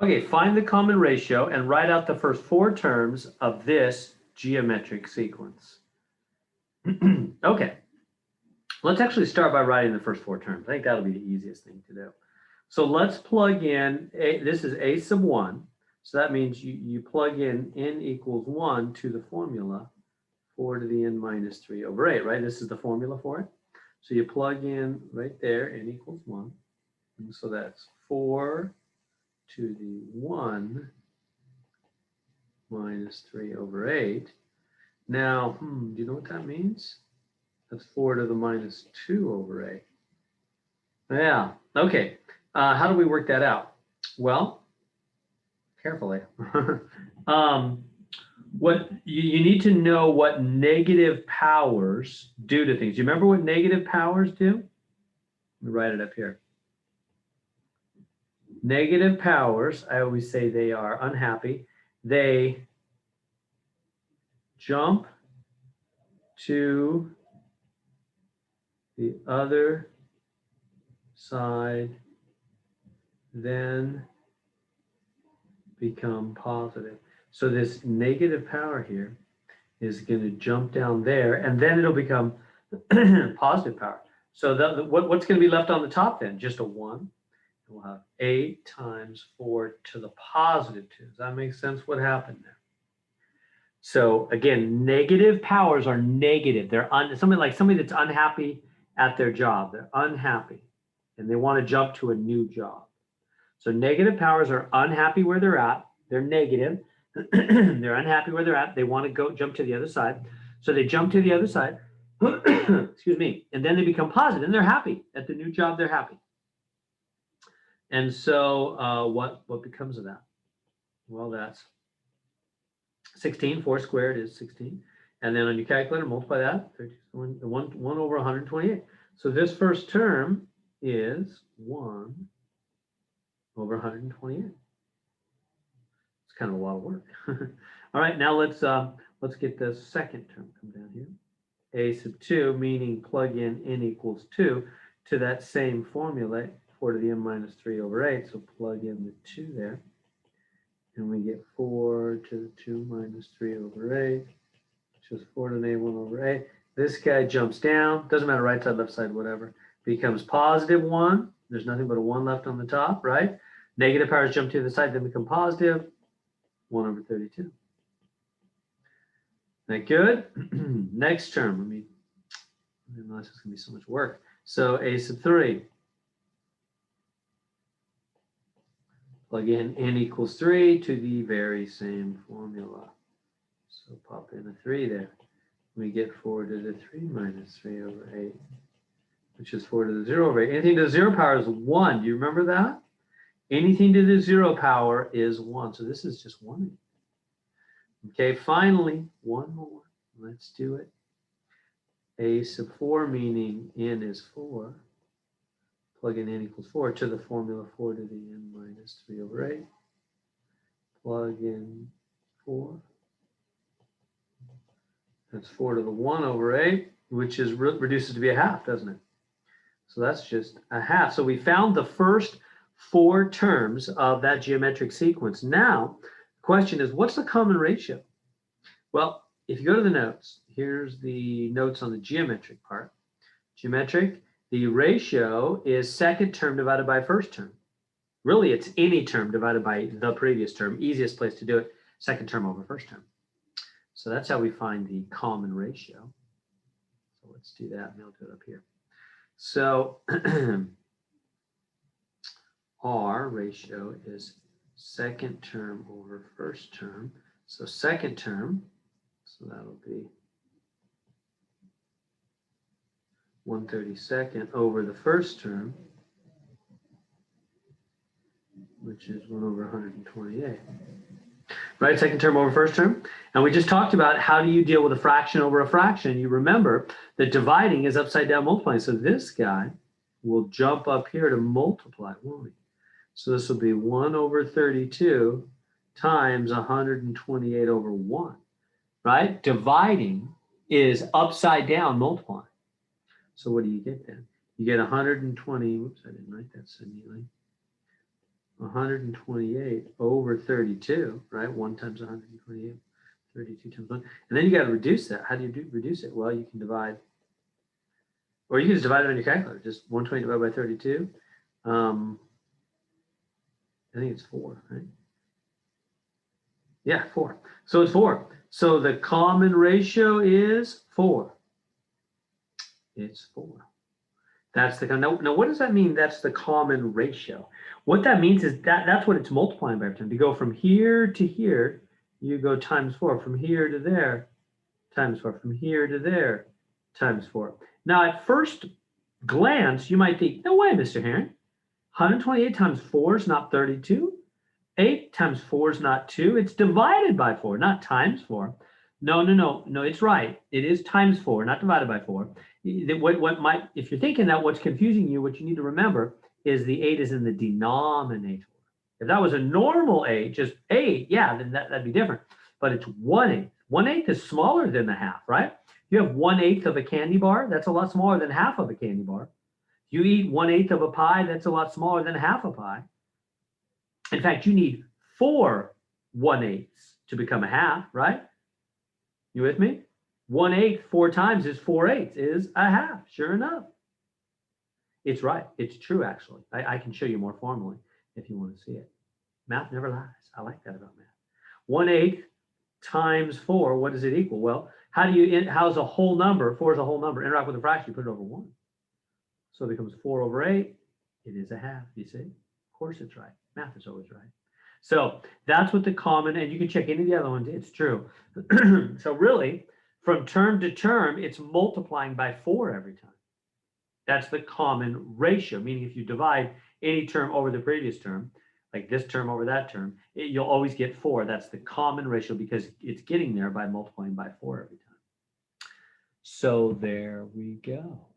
Okay, find the common ratio and write out the first four terms of this geometric sequence. Okay, let's actually start by writing the first four terms. I think that'll be the easiest thing to do. So let's plug in, this is a sub 1. So that means you plug in n equals 1 to the formula 4 to the n minus 3 over 8, right? This is the formula for it. So you plug in right there, n equals 1. And so that's 4 to the 1 minus 3 over 8. Now, do you know what that means? That's 4 to the minus 2 over 8. Yeah, okay. How do we work that out? Well, carefully. What you need to know what negative powers do to things. You remember what negative powers do? Let me write it up here. Negative powers, I always say they are unhappy. They jump to the other side, then become positive. So this negative power here is going to jump down there, and then it'll become positive power. So what's going to be left on the top then? Just a 1. We'll have 8 times 4 to the positive 2. Does that make sense what happened there? So again, negative powers are negative. They're somebody that's unhappy at their job. They're unhappy and they want to jump to a new job. So negative powers are unhappy where they're at. They're negative. They're unhappy where they're at. They want to jump to the other side. So they jump to the other side. Excuse me. And then they become positive and they're happy at the new job. They're happy. And so what becomes of that? Well, that's 16. 4 squared is 16. And then on your calculator, multiply that. 1 over 128. So this first term is 1 over 128. It's kind of a lot of work. All right, now let's get the second term. Come down here. A sub 2, meaning plug in n equals 2 to that same formula, 4 to the n minus 3 over 8. So plug in the 2 there. And we get 4 to the 2 minus 3 over 8, which is 4 to the negative 1 over 8. This guy jumps down. Doesn't matter right side, left side, whatever. Becomes positive 1. There's nothing but a 1 left on the top, right? Negative powers jump to the side, then become positive. 1 over 32. That good? Next term. I didn't realize it's going to be so much work. So a sub 3. Plug in n equals 3 to the very same formula. So pop in a 3 there. We get 4 to the 3 minus 3 over 8, which is 4 to the 0 over 8. Anything to the 0 power is 1. Do you remember that? Anything to the 0 power is 1. So this is just 1. Okay, finally, one more. Let's do it. A sub 4, meaning n is 4. Plug in n equals 4 to the formula 4 to the n minus 3 over 8. Plug in 4. That's 4 to the 1 over 8, which is reduces to be a half, doesn't it? So that's just a half. So we found the first 4 terms of that geometric sequence. Now, the question is, what's the common ratio? Well, if you go to the notes, here's the notes on the geometric part. Geometric, the ratio is second term divided by first term. Really, it's any term divided by the previous term. Easiest place to do it, second term over first term. So that's how we find the common ratio. So let's do that, and I'll do it up here. So R ratio is second term over first term. So second term, so that'll be 1/32 over the first term, which is 1 over 128. Right, second term over first term. And we just talked about how do you deal with a fraction over a fraction. You remember that dividing is upside down multiplying. So this guy will jump up here to multiply, won't he? So this will be 1 over 32 times 128 over 1, right? Dividing is upside down multiplying. So what do you get then? You get 120, whoops, I didn't write that so neatly. 128 over 32, right? 1 times 128, 32 times 1. And then you got to reduce that. How do you reduce it? Well, you can divide, or you can just divide it on your calculator. Just 120 divided by 32. I think it's 4, right? Yeah, 4. So it's 4. So the common ratio is 4. It's 4. That's the now what does that mean? That's the common ratio. What that means is that's what it's multiplying by every time. To go from here to here, you go times 4. From here to there, times 4. From here to there, times 4. Now, at first glance, you might think, no way, Mr. Heron. 128 times 4 is not 32. 8 times 4 is not 2. It's divided by 4, not times 4. No, it's right. It is times 4, not divided by 4. What might, if you're thinking that, what's confusing you, what you need to remember is the 8 is in the denominator. If that was a normal 8, just 8, yeah, then that'd be different. But it's 1/8. 1/8 is smaller than the half, right? You have 1/8 of a candy bar, that's a lot smaller than half of a candy bar. You eat 1/8 of a pie, that's a lot smaller than half a pie. In fact, you need 4 1/8 to become a half, right? You with me? 1/8 4 times is 4/8 is a half. Sure enough. It's right. It's true, actually. I can show you more formally if you want to see it. Math never lies. I like that about math. 1/8 times 4, what does it equal? Well, how's a whole number, 4 is a whole number, interact with a fraction, you put it over 1. So it becomes 4 over 8. It is a half, you see? Of course it's right. Math is always right. So that's what the common, and you can check any of the other ones, it's true. So really, from term to term, it's multiplying by 4 every time. That's the common ratio, meaning if you divide any term over the previous term, like this term over that term, you'll always get 4. That's the common ratio because it's getting there by multiplying by 4 every time. So there we go.